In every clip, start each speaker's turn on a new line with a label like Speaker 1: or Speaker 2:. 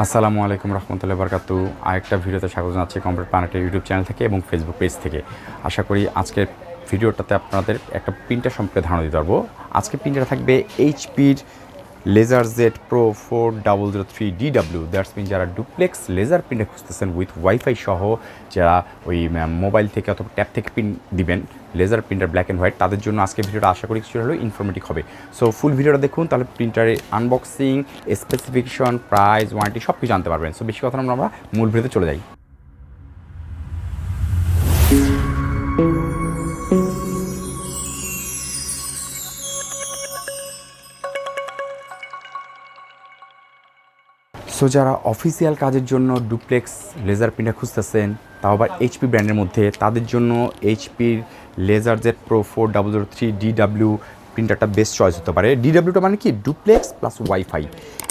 Speaker 1: আসসালামু আলাইকুম রহমতুল্লাহি বারাকাতু। আরেকটা ভিডিওতে স্বাগত জানাচ্ছি কম্পিউটার প্ল্যানেটের ইউটিউব চ্যানেল থেকে এবং ফেসবুক পেজ থেকে। আশা করি আজকের ভিডিওটাতে আপনাদের একটা প্রিন্টার সম্পর্কে ধারণা দিতে পারবো। আজকে প্রিন্টার থাকবে এইচপির laser Z pro 4003DW। That's mean যারা ডুপ্লেক্স লেজার প্রিন্টার খুঁজতেছেন উইথ ওয়াইফাই সহ, যারা ওই মোবাইল থেকে অথবা ট্যাব থেকে প্রিন্ট দিবেন laser printer black and white, তাদের জন্য আজকে ভিডিওটা আশা করি কিছু হলেও ইনফরমেটিভ হবে। সো ফুল ভিডিওটা দেখুন, তাহলে প্রিন্টারের আনবক্সিং, স্পেসিফিকেশন, প্রাইস, ওয়ারেন্টি সব কিছু জানতে পারবেন। সো বেশি কথা না, আমরা মূল ভিডিওতে চলে যাই। সো যারা অফিসিয়াল কাজের জন্য ডুপ্লেক্স লেজার প্রিন্টার খুঁজতেছেন, তাও আবার এইচপি ব্র্যান্ডের মধ্যে, তাদের জন্য এইচপির লেজার জেড প্রো 4003DW প্রিন্টারটা বেস্ট চয়েস হতে পারে। ডিডাব্লিউটা মানে কি, ডুপ্লেক্স প্লাস ওয়াইফাই।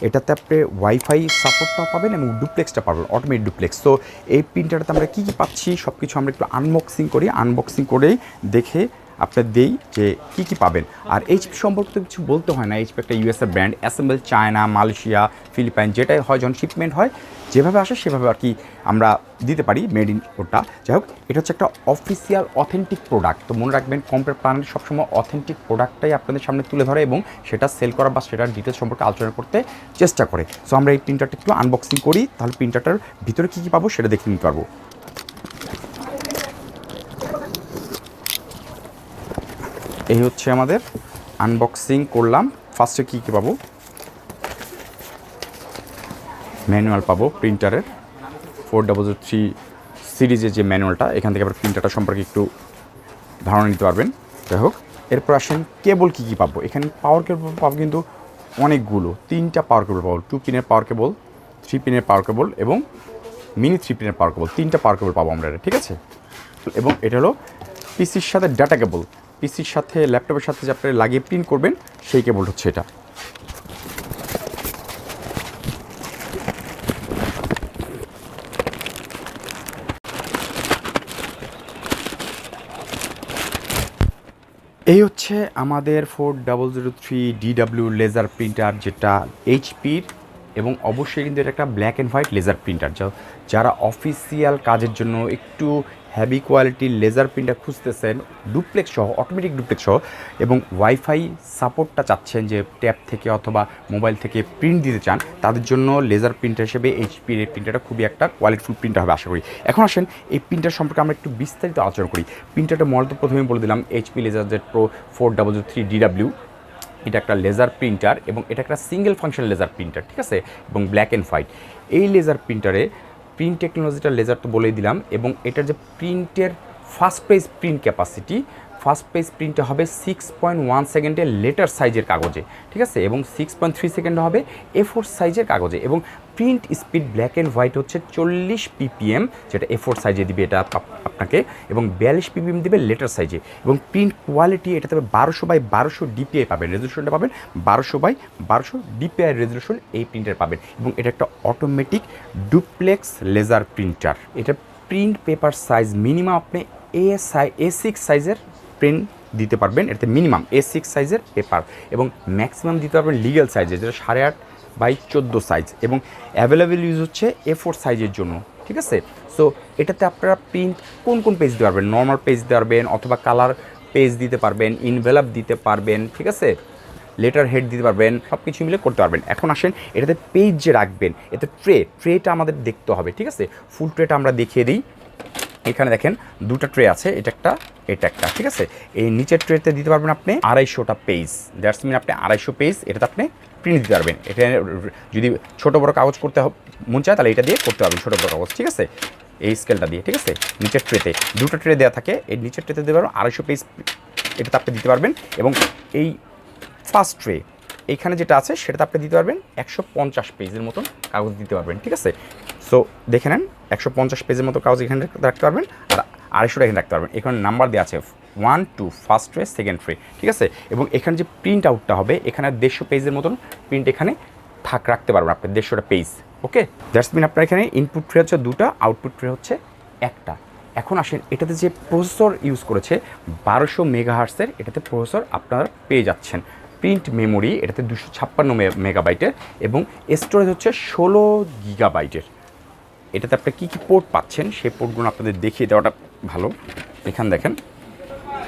Speaker 1: এটাতে আপনি ওয়াইফাই সাপোর্টটাও পাবেন এবং ডুপ্লেক্সটা পাবেন, অটোমেটিক ডুপ্লেক্স। তো এই প্রিন্টারটাতে আমরা কী কী পাচ্ছি সব কিছু আমরা একটু আনবক্সিং করি। আনবক্সিং করেই দেখে আপনার দেই যে কী কী পাবেন। আর এইচপি সম্পর্কে তো কিছু বলতে হয় না, এইচপি একটা USA brand, assemble China, Malaysia, Philippines, যেটাই হয় যখন শিপমেন্ট হয় যেভাবে আসে সেভাবে আর কি আমরা দিতে পারি, মেড ইন ওটা। যাই হোক, এটা হচ্ছে একটা অফিসিয়াল অথেন্টিক প্রোডাক্ট। তো মনে রাখবেন, কম্পিউটার প্ল্যানেট সবসময় অথেন্টিক প্রোডাক্টটাই আপনাদের সামনে তুলে ধরে এবং সেটা সেল করা বা সেটার ডিটেলস সম্পর্কে আলোচনা করতে চেষ্টা করে। সো আমরা এই প্রিন্টারটা একটু আনবক্সিং করি, তাহলে প্রিন্টারটার ভিতরে কী কী পাবো সেটা দেখে নিতে পারবো। এই হচ্ছে আমাদের আনবক্সিং করলাম। ফার্স্টে কী কী পাবো, ম্যানুয়াল পাবো প্রিন্টারের 4003 সিরিজের যে ম্যানুয়ালটা, এখান থেকে আবার প্রিন্টারটা সম্পর্কে একটু ধারণা নিতে পারবেন। যাই হোক, এরপর আসেন কেবল কী কী পাবো। এখানে পাওয়ার কেবল পাবো কিন্তু অনেকগুলো, 3টা পাওয়ার কেবল পাবো, 2 পিনের পাওয়ার কেবল, 3 পিনের পাওয়ার কেবল এবং মিনি 3 পিনের পাওয়ার কেবল, 3টা পাওয়ার কেবল পাবো আমরা, ঠিক আছে। এবং এটা হলো পিসির সাথে ডাটা কেবল, পিসির সাথে ল্যাপটপের সাথে যে আপনারা লাগিয়ে প্রিন্ট করবেন সেই কেবল হচ্ছে এটা। এই হচ্ছে আমাদের 4003DW লেজার প্রিন্টার, যেটা এইচপির, এবং অবশ্যই কিন্তু এটা একটা black and white laser printer. যারা অফিসিয়াল কাজের জন্য একটু হ্যাভি কোয়ালিটির লেজার প্রিন্টার খুঁজতেছেন, ডুপ্লেক্স সহ, অটোমেটিক ডুপ্লেক্স সহ, এবং ওয়াইফাই সাপোর্টটা চাচ্ছেন যে ট্যাব থেকে অথবা মোবাইল থেকে প্রিন্ট দিতে চান, তাদের জন্য লেজার প্রিন্টার হিসেবে এইচপির এই প্রিন্টারটা খুবই একটা কোয়ালিটিফুল প্রিন্টার হবে আশা করি। এখন আসেন এই প্রিন্টার সম্পর্কে আমরা একটু বিস্তারিত আলোচনা করি। প্রিন্টারটা মূলত প্রথমেই বলে দিলাম, HP laser Z pro 4003DW। এটা একটা লেজার প্রিন্টার এবং এটা একটা সিঙ্গেল ফাংশন লেজার প্রিন্টার, ঠিক আছে, এবং ব্ল্যাক অ্যান্ড হোয়াইট। এই লেজার প্রিন্টারে প্রিন্ট টেকনোলজিটা লেজার তো বলেই দিলাম, এবং এটার যে প্রিন্টের first page print capacity, first page প্রিন্টে হবে 6.1 সেকেন্ডের লেটার সাইজের কাগজে, ঠিক আছে, এবং 6.3 সেকেন্ডে হবে A4 সাইজের কাগজে। এবং print speed black and white হচ্ছে 40 ppm, যেটা A4 সাইজে দিবে এটা আপনাকে, এবং 42 ppm দিবে লেটার সাইজে। এবং প্রিন্ট কোয়ালিটি এটাতে 1200x1200 DPI পাবেন, রেজলিউশনটা পাবেন 1200x1200 DPI রেজলিউশন এই প্রিন্টার পাবেন। এবং এটা একটা অটোমেটিক ডুপ্লেক্স লেজার প্রিন্টার। এটা প্রিন্ট পেপার সাইজ মিনিমাম আপনি A6 সাইজের প্রিন্ট দিতে পারবেন, এটাতে মিনিমাম A6 সাইজের পেপার, এবং ম্যাক্সিমাম দিতে পারবেন লিগ্যাল সাইজে, যেটা 8.5x14 সাইজ, এবং অ্যাভেলেবেল ইউজ হচ্ছে A4 সাইজের জন্য, ঠিক আছে। সো এটাতে আপনারা প্রিন্ট কোন কোন পেজ দিতে পারবেন, নর্মাল পেজ দিতে পারবেন অথবা কালার পেজ দিতে পারবেন, ইনভেলপ দিতে পারবেন, ঠিক আছে, লেটার হেড দিতে পারবেন, সব কিছু মিলে করতে পারবেন। এখন আসেন এটাতে পেজ যে রাখবেন, এতে ট্রেটা আমাদের দেখতে হবে, ঠিক আছে। ফুল ট্রেটা আমরা দেখিয়ে দিই। এখানে দেখেন দুটো ট্রে আছে, এটা একটা, ঠিক আছে। এই নিচের ট্রেতে দিতে পারবেন আপনি 250টা পেজ। দ্যাটস মিন আপনি 250 পেজ এটাতে আপনি প্রিন্ট দিতে পারবেন। এটা যদি ছোটো বড়ো কাগজ করতে মন চায় তাহলে এটা দিয়ে করতে পারবেন, ছোটো বড়ো কাগজ, ঠিক আছে, এই স্কেলটা দিয়ে, ঠিক আছে। নিচের ট্রেতে দুটো ট্রে দেওয়া থাকে, এই নিচের ট্রেতে দিতে পারবেন 250 পেজ, এটাতে আপনি দিতে পারবেন। এবং এই ফার্স্ট ট্রে এইখানে যেটা আছে সেটাতে আপনি দিতে পারবেন 150 পেজের মতন কাগজ দিতে পারবেন, ঠিক আছে। সো দেখে নেন, 150 পেজের মতো কাগজ এখানে রাখতে পারবেন, আর 250টা এখানে রাখতে পারবেন। এখানে নাম্বার দেওয়া আছে 1 2, ফার্স্ট ট্রে, সেকেন্ড ট্রে, ঠিক আছে। এবং এখানে যে প্রিন্ট আউটটা হবে, এখানে 150 পেজের মতন প্রিন্ট এখানে রাখতে পারবেন আপনি, 150টা পেজ, ওকে। দ্যাটস মিন আপনার এখানে ইনপুট ট্রে হচ্ছে 2টা, আউটপুট ট্রে হচ্ছে 1টা। এখন আসেন এটাতে যে প্রসেসর ইউজ করেছে 1200 মেগাহার্টসের, এটাতে প্রসেসর আপনারা পেয়ে যাচ্ছেন, প্রিন্ট মেমোরি এটাতে 256 মেগাবাইটের এবং স্টোরেজ হচ্ছে 16 গিগাবাইটের। এটাতে আপনি কী কী পোর্ট পাচ্ছেন সেই পোর্টগুলো আপনাদের দেখিয়ে দেওয়াটা ভালো। এখানে দেখেন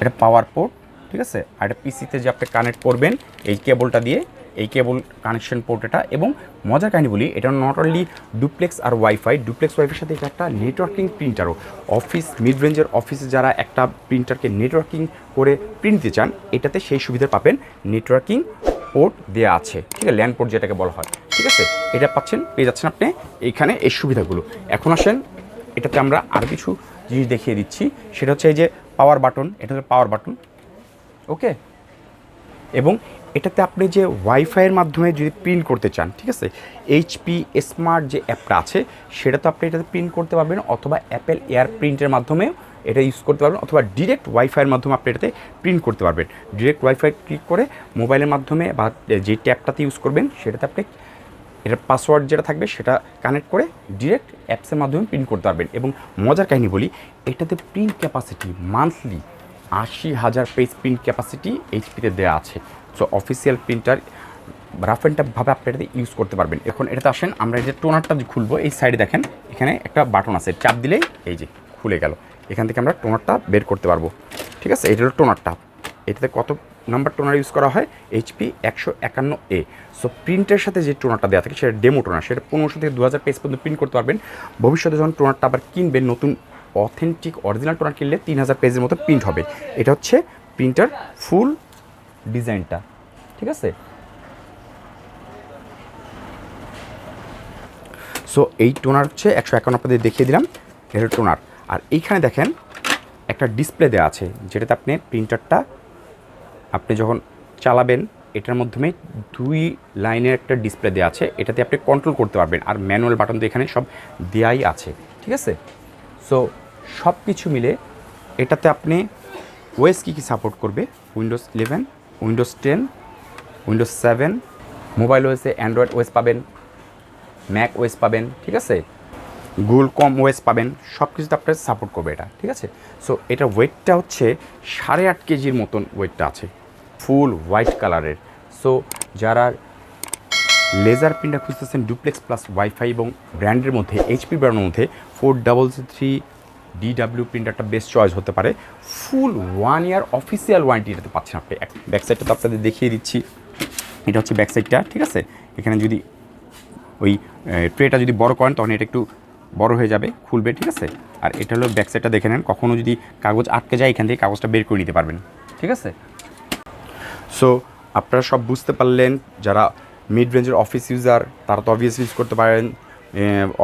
Speaker 1: এটা পাওয়ার পোর্ট, ঠিক আছে। আর এটা পিসিতে যে আপনি কানেক্ট করবেন এই কেবলটা দিয়ে, এই কেবল কানেকশন পোর্ট এটা। এবং মজার কাহিনী বলি, এটা নট অনলি ডুপ্লেক্স আর ওয়াইফাই, ডুপ্লেক্স ওয়াইফাইয়ের সাথে এটা একটা নেটওয়ার্কিং প্রিন্টারও। অফিস মিড রেঞ্জের অফিসে যারা একটা প্রিন্টারকে নেটওয়ার্কিং করে প্রিন্ট দিতে চান, এটাতে সেই সুবিধা পাবেন। নেটওয়ার্কিং পোর্ট দেওয়া আছে, ঠিক আছে, ল্যান্ড পোর্ট যেটাকে বলা হয়, ঠিক আছে। এটা পেয়ে যাচ্ছেন আপনি এইখানে এই সুবিধাগুলো। এখন আসেন এটাতে আমরা আরও কিছু জিনিস দেখিয়ে দিচ্ছি। সেটা হচ্ছে এই যে পাওয়ার বাটন, এটা হচ্ছে পাওয়ার বাটন, ওকে। এবং এটাতে আপনি যে ওয়াইফাইয়ের মাধ্যমে যদি প্রিন্ট করতে চান, ঠিক আছে, এইচপি স্মার্ট যে অ্যাপটা আছে সেটা তো আপনি এটাতে প্রিন্ট করতে পারবেন, অথবা অ্যাপেল এয়ার প্রিন্টের মাধ্যমেও এটা ইউজ করতে পারবেন, অথবা ডিরেক্ট ওয়াইফাইয়ের মাধ্যমে আপনি এটাতে প্রিন্ট করতে পারবেন। ডিরেক্ট ওয়াইফাই ক্লিক করে মোবাইলের মাধ্যমে বা যে ট্যাবটাতে ইউজ করবেন সেটাতে আপনি এটার পাসওয়ার্ড যেটা থাকবে সেটা কানেক্ট করে ডিরেক্ট অ্যাপসের মাধ্যমে প্রিন্ট করতে পারবেন। এবং মজার কাহিনী বলি, এটাতে print capacity monthly 80,000 page print capacity এইচপিতে দেওয়া আছে। So official printer rough and টাফভাবে আপনি এটাতে ইউজ করতে পারবেন। এখন এটাতে আসেন আমরা এই যে টোনারটা খুলবো, এই সাইডে দেখেন এখানে একটা বাটন আছে, চাপ দিলেই এই যে খুলে গেল। এখান থেকে আমরা টোনারটা বের করতে পারবো, ঠিক আছে। এটা হলো টোনারটা। এটাতে কত নাম্বার টোনার ইউজ করা হয়? HP 151A। সো প্রিন্টের সাথে যে টোনারটা দেওয়া থাকে সেটা ডেমো টোনার, সেটা 1500 থেকে 2000 পেজ পর্যন্ত প্রিন্ট করতে পারবেন। ভবিষ্যতে যখন টোনারটা আবার কিনবেন, নতুন অথেন্টিক অরিজিনাল টোনার কিনলে 3000 পেজের মতো প্রিন্ট হবে। এটা হচ্ছে প্রিন্টার ফুল ডিজাইনটা, ঠিক আছে। সো এই টোনার হচ্ছে 151 আপনাদের দেখিয়ে দিলাম, এটা টোনার। আর এইখানে দেখেন একটা ডিসপ্লে দেওয়া আছে, যেটাতে আপনি প্রিন্টারটা আপনি যখন চালাবেন এটার মাধ্যমে 2 লাইনের একটা ডিসপ্লে দেওয়া আছে, এটাতে আপনি কন্ট্রোল করতে পারবেন। আর ম্যানুয়াল বাটন তো এখানে সব দেওয়াই আছে, ঠিক আছে। সো সব কিছু মিলে এটাতে আপনি ওএস কী সাপোর্ট করবে? উইন্ডোজ 11, উইন্ডোজ 10, উইন্ডোজ 7, মোবাইল ওএসে অ্যান্ড্রয়েড ওএস পাবেন, ম্যাক ওএস পাবেন, ঠিক আছে, গুগল কম ওএস পাবেন, সব কিছুতে আপনার সাপোর্ট করবে এটা, ঠিক আছে। সো এটার ওয়েটটা হচ্ছে 8.5 কেজির মতন ওয়েটটা আছে, ফুল হোয়াইট কালারের। সো যারা লেজার প্রিন্টার খুঁজতেছেন ডুপ্লেক্স প্লাস ওয়াইফাই এবং ব্র্যান্ডের মধ্যে, এইচপি ব্র্যান্ডের মধ্যে 433 ডিডাব্লিউ প্রিন্টারটা বেস্ট চয়েস হতে পারে। ফুল 1 ইয়ার অফিসিয়াল ওয়ারেন্টি এটাতে পাচ্ছেন আপনি। ব্যাকসাইডটা তো আপনাদের দেখিয়ে দিচ্ছি, এটা হচ্ছে ব্যাকসাইডটা, ঠিক আছে। এখানে যদি ওই ট্রেটা যদি বড় করেন তখন এটা একটু বড় হয়ে যাবে, খুলবে, ঠিক আছে। আর এটা হলো ব্যাকসাইডটা, দেখে নেন, কখনও যদি কাগজ আটকে যায় এখান থেকে কাগজটা বের করে নিতে পারবেন, ঠিক আছে। সো আপনারা সব বুঝতে পারলেন। যারা মিড রেঞ্জের অফিস ইউজার তারা তো অবভিয়াসলি ইউজ করতে পারেন,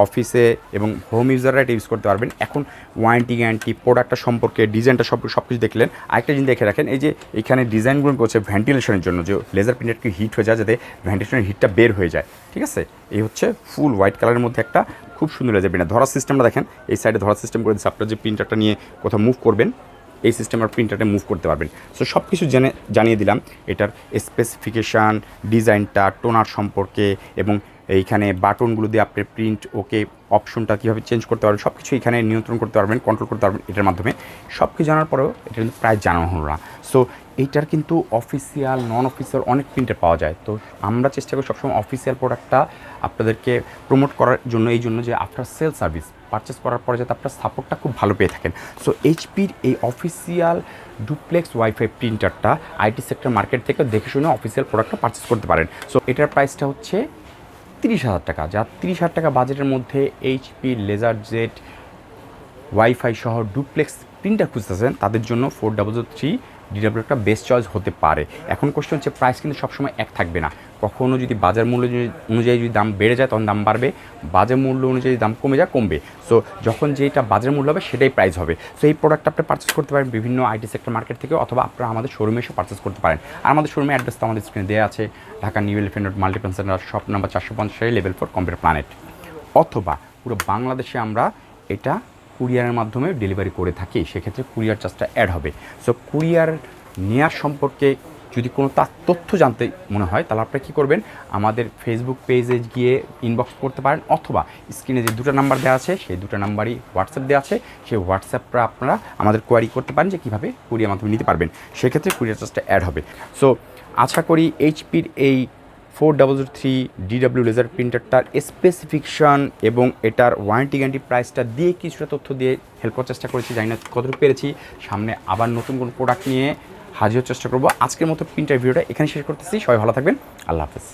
Speaker 1: অফিসে এবং হোম ইউজাররা এটা ইউজ করতে পারবেন। এখন ওয়ারেন্টি গ্যারান্টি, প্রোডাক্টটা সম্পর্কে, ডিজাইনটা সব কিছু দেখলেন। আরেকটা জিনিস দেখে রাখেন, এই যে এখানে ডিজাইনগুলো করছে ভেন্টিলেশনের জন্য, যে লেজার প্রিন্টারকে হিট হয়ে যায় যাতে ভেন্টিলেশনের হিটটা বের হয়ে যায়, ঠিক আছে। এই হচ্ছে ফুল হোয়াইট কালারের মধ্যে একটা খুব সুন্দর লেজার প্রিন্টার। ধরার সিস্টেমটা দেখেন, এই সাইডে ধরার সিস্টেম করে দিচ্ছে। আপনার যে প্রিন্টারটা নিয়ে কোথাও মুভ করবেন এই সিস্টেমের প্রিন্টারটা মুভ করতে পারবেন। সো সব কিছু জানিয়ে দিলাম, এটার স্পেসিফিকেশান, ডিজাইনটা, টোনার সম্পর্কে, এবং এইখানে বাটনগুলো দিয়ে আপনি প্রিন্ট ওকে অপশনটা কীভাবে চেঞ্জ করতে পারবেন, সব কিছু এখানে নিয়ন্ত্রণ করতে পারবেন, কন্ট্রোল করতে পারবেন এটার মাধ্যমে। সব কিছু জানার পরেও এটা কিন্তু প্রায় জানানো হলো না। সো এইটার কিন্তু অফিসিয়াল, নন অফিসিয়াল অনেক প্রিন্টার পাওয়া যায়। তো আমরা চেষ্টা করি সবসময় অফিসিয়াল প্রোডাক্টটা আপনাদেরকে প্রমোট করার জন্য, এই জন্য যে আফটার সেল সার্ভিস পারচেস করার পরে যাতে আপনার সাপোর্টটা খুব ভালো পেয়ে থাকেন। সো এইচপির এই অফিসিয়াল ডুপ্লেক্স ওয়াইফাই প্রিন্টারটা আইটি সেক্টর মার্কেট থেকে দেখে শুনে অফিসিয়াল প্রোডাক্টটা পারচেস করতে পারেন। সো এটার প্রাইসটা হচ্ছে 30,000 টাকা। যা 30,000 টাকা বাজেটের মধ্যে এইচপি লেজার জেট ওয়াইফাই সহ ডুপ্লেক্স প্রিন্টার খুঁজতেছেন তাদের জন্য 433 ডিডাব্লিউ একটা বেস্ট চয়েস হতে পারে। এখন কোশ্চেন হচ্ছে প্রাইস কিন্তু সবসময় এক থাকবে না। কখনও যদি বাজার মূল্য অনুযায়ী যদি দাম বেড়ে যায় তখন দাম বাড়বে, বাজার মূল্য অনুযায়ী দাম কমে যায় কমবে। সো যখন যেটা বাজার মূল্য হবে সেটাই প্রাইস হবে। সো এই প্রোডাক্টটা আপনি পারচেস করতে পারেন বিভিন্ন আইটি সেক্টর মার্কেট থেকে, অথবা আপনারা আমাদের শোরুমে এসে পারচেস করতে পারেন। আর আমাদের শোরুমের অ্যাড্রেস তো আমাদের স্ক্রিনে দেওয়া আছে, Dhaka new elephant road Multiplan centre, shop number 450, level 4, computer planet. অথবা পুরো বাংলাদেশে আমরা এটা কুরিয়ারের মাধ্যমে ডেলিভারি করে থাকি, সেক্ষেত্রে কুরিয়ার চার্জটা অ্যাড হবে। সো কুরিয়ার নেওয়ার সম্পর্কে যদি কোনো তথ্য জানতে মনে হয় তাহলে আপনারা কী করবেন, আমাদের ফেসবুক পেজে গিয়ে ইনবক্স করতে পারেন, অথবা স্ক্রিনে যে 2টা নাম্বার দেওয়া আছে সেই 2টা নাম্বারই হোয়াটসঅ্যাপ দেওয়া আছে, সেই হোয়াটসঅ্যাপটা আপনারা আমাদের কোয়ারি করতে পারেন যে কীভাবে কুরিয়ার মাধ্যমে নিতে পারবেন, সেক্ষেত্রে কুরিয়ার চার্জটা অ্যাড হবে। সো আশা করি এইচপির এই 4003 DW লেজার প্রিন্টারটার স্পেসিফিকেশন এবং এটার ওয়ারেন্টি গ্যারান্টি প্রাইসটা দিয়ে কিছুটা তথ্য দিয়ে হেল্প করার চেষ্টা করেছি, জানি না কতটুকু পেরেছি। সামনে আবার নতুন কোনো প্রোডাক্ট নিয়ে হাজির হওয়ার চেষ্টা করবো। আজকের মতো প্রিন্টার ভিডিওটা এখানে শেষ করতেছি। সবাই ভালো থাকবেন, আল্লাহ হাফেজ।